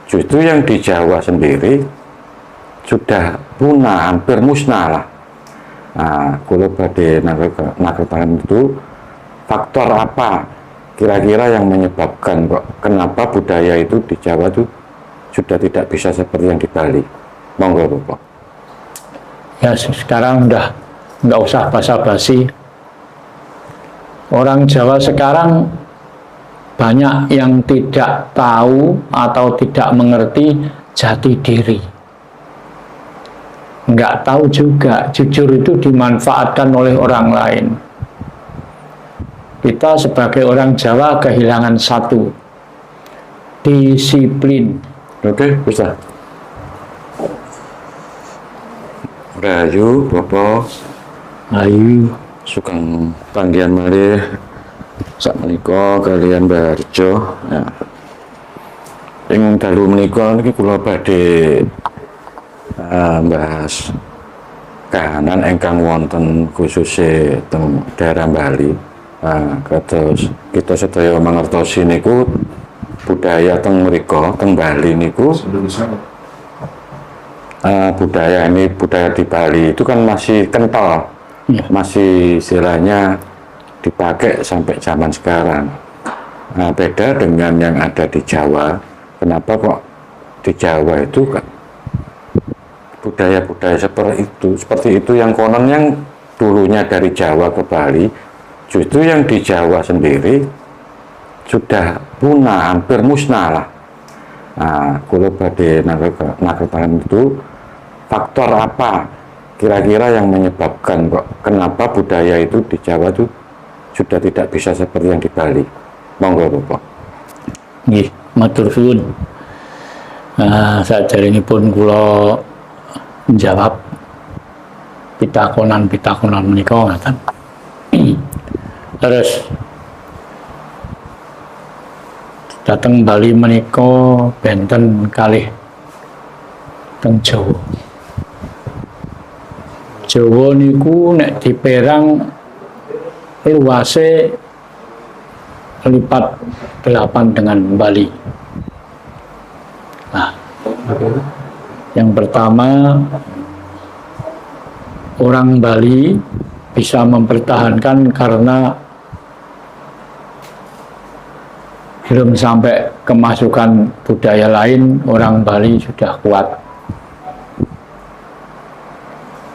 Justru yang di Jawa sendiri sudah punah, hampir musnah lah. Nah, kalau badhe nakutaken itu faktor apa kira-kira yang menyebabkan kok kenapa budaya itu di Jawa itu sudah tidak bisa seperti yang di Bali? Monggo Bapak. Ya sekarang udah nggak usah basa-basi. Orang Jawa sekarang banyak yang tidak tahu atau tidak mengerti jati diri. Nggak tahu juga, jujur itu dimanfaatkan oleh orang lain. Kita sebagai orang Jawa kehilangan satu, disiplin. Oke, bisa. Rahayu, Bapak. Ayu, Sugeng panggihan malih sakmenika kalian Mbah Harjo. Ya. Ing dalu menika niki kula badhe bahas kahanan ingkang wonten khususé teng daerah Bali. Kados kita sedaya mangertosi niku budaya teng mriko teng Bali niku budaya di Bali itu kan masih kental, masih istilahnya dipakai sampai zaman sekarang. Beda dengan yang ada di Jawa. Kenapa kok di Jawa itu kan budaya-budaya seperti itu yang konon yang dulunya dari Jawa ke Bali, justru yang di Jawa sendiri sudah punah, hampir musnah lah. Nah, kalau badhe nakutaken itu faktor apa kira-kira yang menyebabkan kok kenapa budaya itu di Jawa itu sudah tidak bisa seperti yang di Bali? Monggo Bapak. nggih, matur suwun. Saderengipun kula menjawab pitakonan menika ngaten. Terus dateng Bali menika benten kalih teng Jawa. Jawa niku nek diperang luase lipat 8 dengan Bali. Nah, yang pertama, orang Bali bisa mempertahankan karena belum sampai kemasukan budaya lain, orang Bali sudah kuat.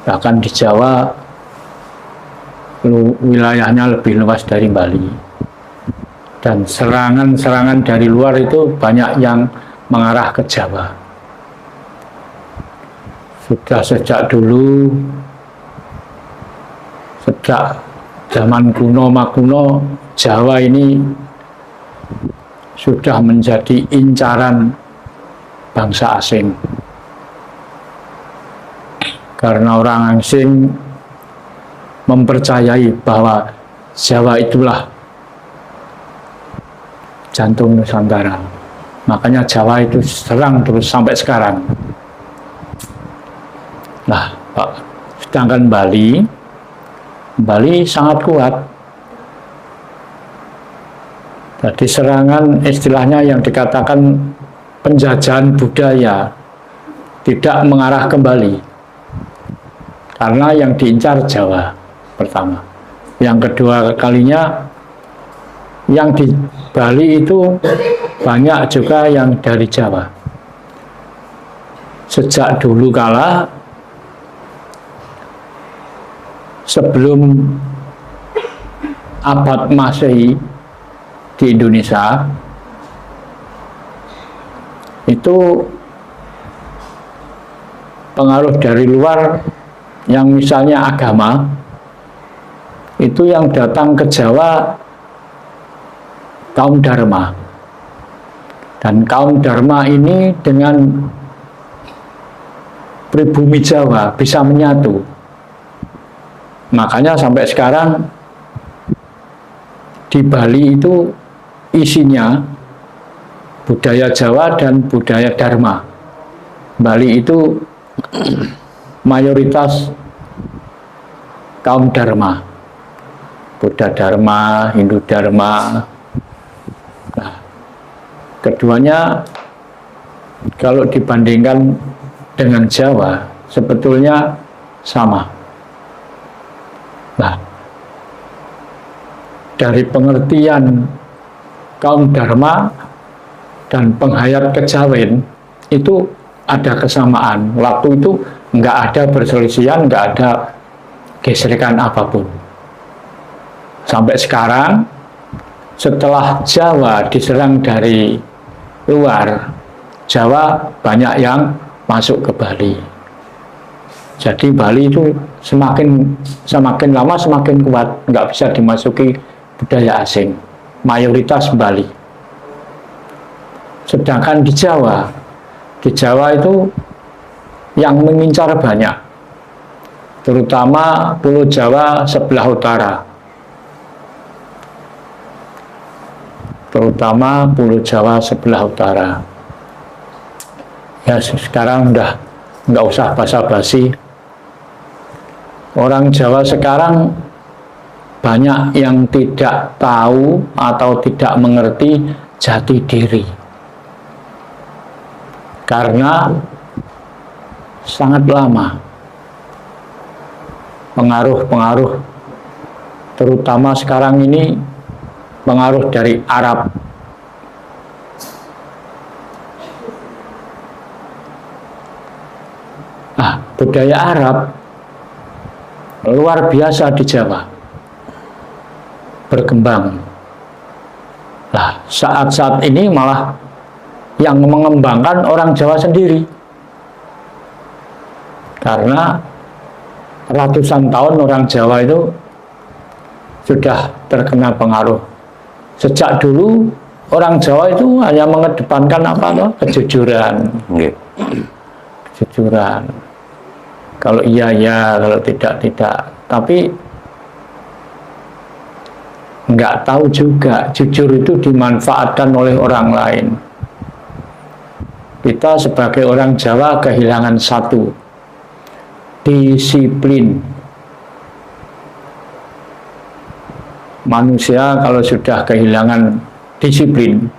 Bahkan di Jawa wilayahnya lebih luas dari Bali. Dan serangan-serangan dari luar itu banyak yang mengarah ke Jawa. Sudah sejak dulu, sejak zaman kuno makuno, Jawa ini sudah menjadi incaran bangsa asing. Karena orang asing mempercayai bahwa Jawa itulah jantung Nusantara. Makanya Jawa itu serang terus sampai sekarang. Nah, sedangkan Bali sangat kuat. Jadi serangan istilahnya yang dikatakan penjajahan budaya tidak mengarah ke Bali. Karena yang diincar Jawa pertama. Yang kedua kalinya yang di Bali itu banyak juga yang dari Jawa. Sejak dulu kala, sebelum abad Masehi di Indonesia, itu pengaruh dari luar yang misalnya agama, itu yang datang ke Jawa kaum Dharma. Dan kaum Dharma ini dengan pribumi Jawa bisa menyatu. Makanya sampai sekarang di Bali itu isinya budaya Jawa dan budaya Dharma. Bali itu mayoritas kaum Dharma. Buddha Dharma, Hindu Dharma. Nah, keduanya kalau dibandingkan dengan Jawa sebetulnya sama. Nah, dari pengertian kaum Dharma dan penghayat kejawen itu ada kesamaan. Waktu itu nggak ada perselisihan, nggak ada gesekan apapun. Sampai sekarang, setelah Jawa diserang dari luar, Jawa banyak yang masuk ke Bali. Jadi Bali itu semakin lama semakin kuat, nggak bisa dimasuki budaya asing. Mayoritas Bali. Sedangkan di Jawa itu yang mengincar banyak, terutama Pulau Jawa sebelah utara. Terutama Pulau Jawa sebelah utara. Ya sekarang udah nggak usah basa-basi. Orang Jawa sekarang banyak yang tidak tahu atau tidak mengerti jati diri. Karena sangat lama pengaruh-pengaruh, terutama sekarang ini pengaruh dari Arab. Nah, budaya Arab luar biasa di Jawa, berkembang. Nah, saat-saat ini malah yang mengembangkan orang Jawa sendiri. Karena ratusan tahun orang Jawa itu sudah terkena pengaruh. Sejak dulu orang Jawa itu hanya mengedepankan apa? Kejujuran. Kejujuran. Kalau iya ya, kalau tidak tidak. Tapi nggak tahu juga jujur itu dimanfaatkan oleh orang lain. Kita sebagai orang Jawa kehilangan satu, disiplin. Manusia kalau sudah kehilangan disiplin,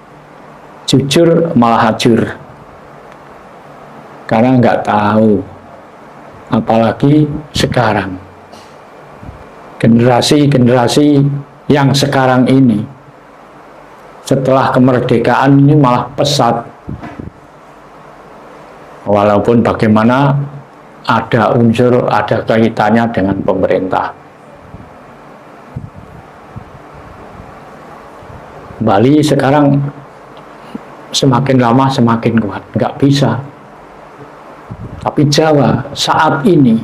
jujur malah hajur. Karena nggak tahu. Apalagi sekarang generasi-generasi yang sekarang ini setelah kemerdekaan ini malah pesat, walaupun bagaimana ada unsur, ada kaitannya dengan pemerintah. Bali sekarang semakin lama semakin kuat, nggak bisa. Tapi Jawa saat ini,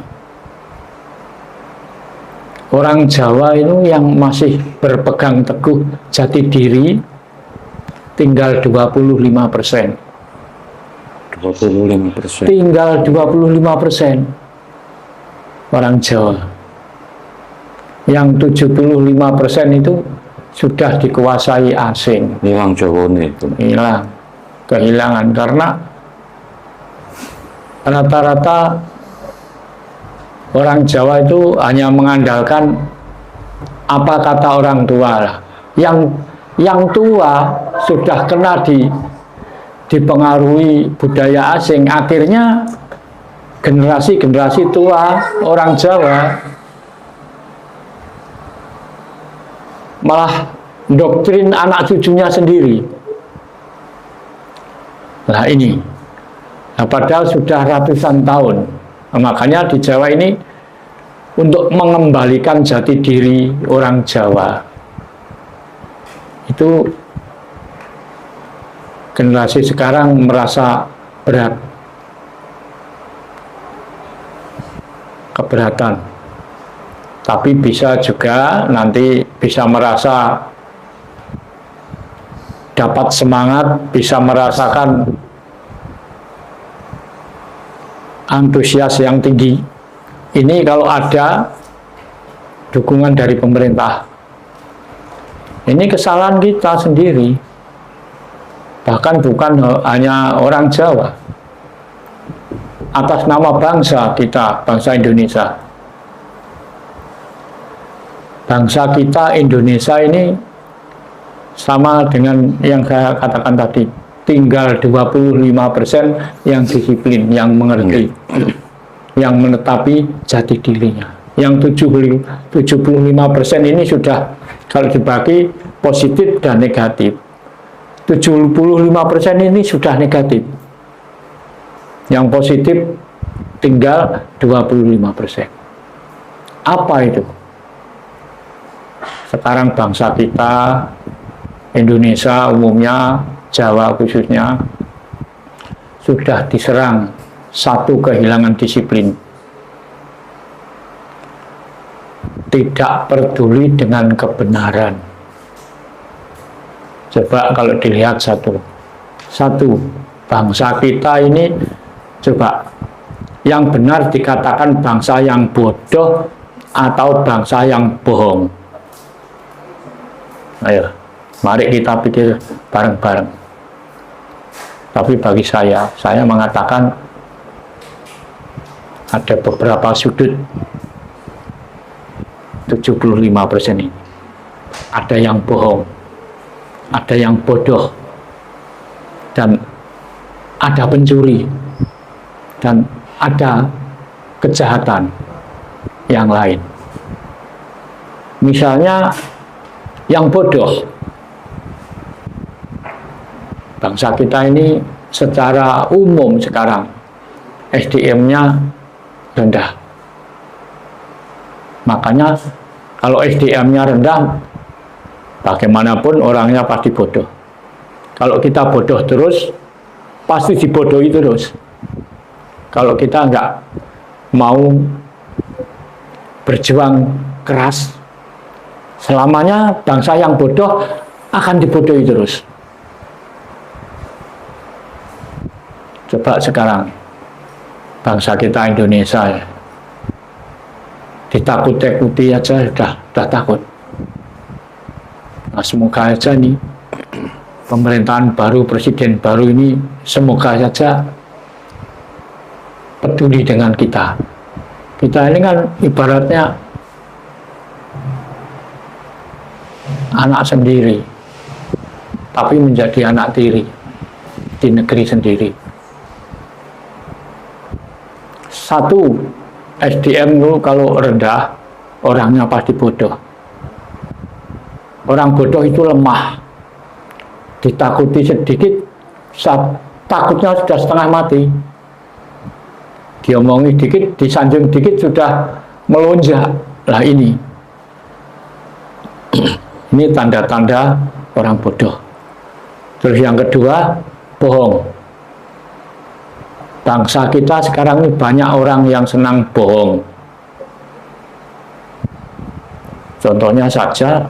orang Jawa itu yang masih berpegang teguh jati diri tinggal 25%. 25%. Tinggal 25% orang Jawa. Yang 75% itu sudah dikuasai asing. Hilang Jawa itu. Hilang, kehilangan karena rata-rata orang Jawa itu hanya mengandalkan apa kata orang tua lah. Yang tua sudah kena dipengaruhi budaya asing, akhirnya generasi-generasi tua orang Jawa malah doktrin anak cucunya sendiri. Nah ini, nah, padahal sudah ratusan tahun. Nah, makanya di Jawa ini untuk mengembalikan jati diri orang Jawa itu generasi sekarang merasa berat, keberatan. Tapi bisa juga nanti bisa merasa dapat semangat, bisa merasakan antusias yang tinggi. Ini kalau ada dukungan dari pemerintah. Ini kesalahan kita sendiri. Bahkan bukan hanya orang Jawa. Atas nama bangsa kita, bangsa Indonesia. Bangsa kita Indonesia ini sama dengan yang saya katakan tadi, tinggal 25% yang disiplin, yang mengerti, yang menetapi jati dirinya. Yang 75% ini sudah kalau dibagi positif dan negatif. 75% ini sudah negatif. Yang positif tinggal 25%. Apa itu? Sekarang bangsa kita, Indonesia umumnya, Jawa khususnya, sudah diserang satu kehilangan disiplin. Tidak peduli dengan kebenaran. Coba kalau dilihat satu bangsa kita ini, coba yang benar dikatakan bangsa yang bodoh atau bangsa yang bohong. Ayo, mari kita pikir bareng-bareng. Tapi bagi saya mengatakan ada beberapa sudut 75% ini. Ada yang bohong, ada yang bodoh, dan ada pencuri, dan ada kejahatan yang lain. Misalnya yang bodoh, bangsa kita ini secara umum sekarang SDM-nya rendah. Makanya kalau SDM-nya rendah, bagaimanapun orangnya pasti bodoh. Kalau kita bodoh terus, pasti dibodohi terus. Kalau kita nggak mau berjuang keras, selamanya bangsa yang bodoh akan dibodohi terus. Coba sekarang bangsa kita Indonesia ya, ditakut-takuti aja sudah takut. Nah, semoga aja nih pemerintahan baru, presiden baru ini semoga saja peduli dengan kita. Kita ini kan ibaratnya anak sendiri, tapi menjadi anak tiri di negeri sendiri. Satu, SDM itu kalau rendah, orangnya pasti bodoh. Orang bodoh itu lemah. Ditakuti sedikit, takutnya sudah setengah mati. Diomongi dikit, disanjung dikit, sudah melonjak. Lah ini tanda-tanda orang bodoh. Terus yang kedua, bohong. Bangsa kita sekarang ini banyak orang yang senang bohong. Contohnya saja,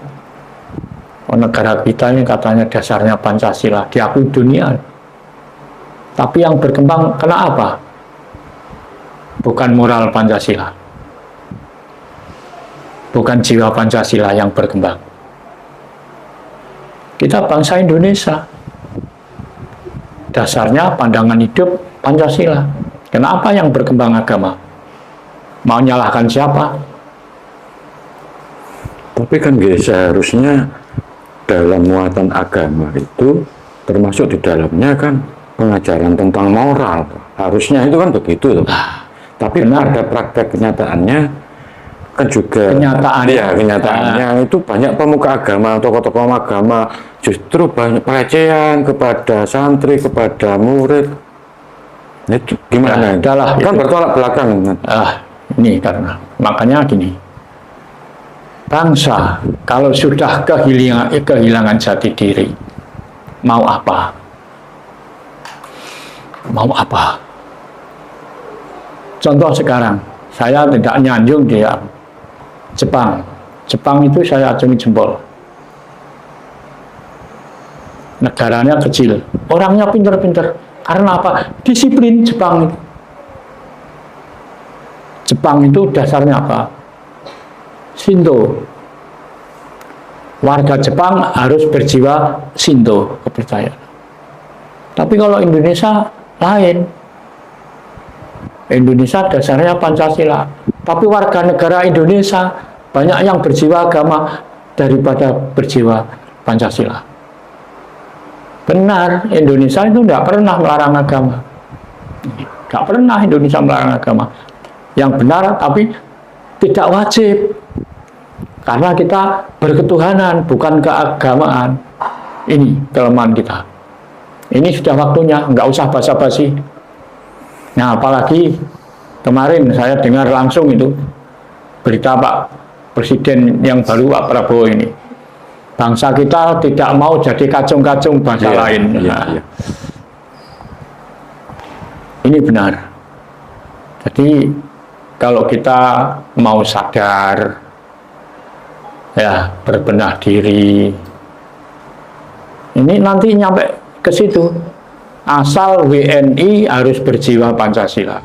negara kita ini katanya dasarnya Pancasila, diakui dunia. Tapi yang berkembang kena apa? Bukan moral Pancasila. Bukan jiwa Pancasila yang berkembang. Kita bangsa Indonesia. Dasarnya pandangan hidup Pancasila. Kenapa yang berkembang agama? Mau nyalahkan siapa? Tapi kan seharusnya dalam muatan agama itu termasuk di dalamnya kan pengajaran tentang moral. Harusnya itu kan begitu loh. Tapi benar, ada praktek kenyataannya kan juga kenyataannya itu banyak pemuka agama, tokoh-tokoh agama justru banyak pelecehan kepada santri, kepada murid. Itu gimana? Kan bertolak belakang. Ini karena makanya gini. Bangsa kalau sudah kehilangan jati diri, mau apa? Mau apa? Contoh sekarang, saya tidak nyanjung dia Jepang. Jepang itu saya acungi jempol. Negaranya kecil, orangnya pinter-pinter. Karena apa? Disiplin Jepang itu. Jepang itu dasarnya apa? Shinto. Warga Jepang harus berjiwa Shinto, kepercayaan. Tapi kalau Indonesia lain. Indonesia dasarnya Pancasila. Tapi warga negara Indonesia banyak yang berjiwa agama daripada berjiwa Pancasila. Benar, Indonesia itu tidak pernah melarang agama. Tidak pernah Indonesia melarang agama. Yang benar, tapi tidak wajib. Karena kita berketuhanan, bukan keagamaan. Ini kelemahan kita. Ini sudah waktunya, nggak usah basa-basi. Nah, apalagi kemarin saya dengar langsung itu berita Pak Presiden yang baru, Pak Prabowo ini. Bangsa kita tidak mau jadi kacung-kacung bangsa lain. Nah, ini benar. Jadi kalau kita mau sadar, ya berbenah diri, ini nanti nyampe ke situ. Asal WNI harus berjiwa Pancasila.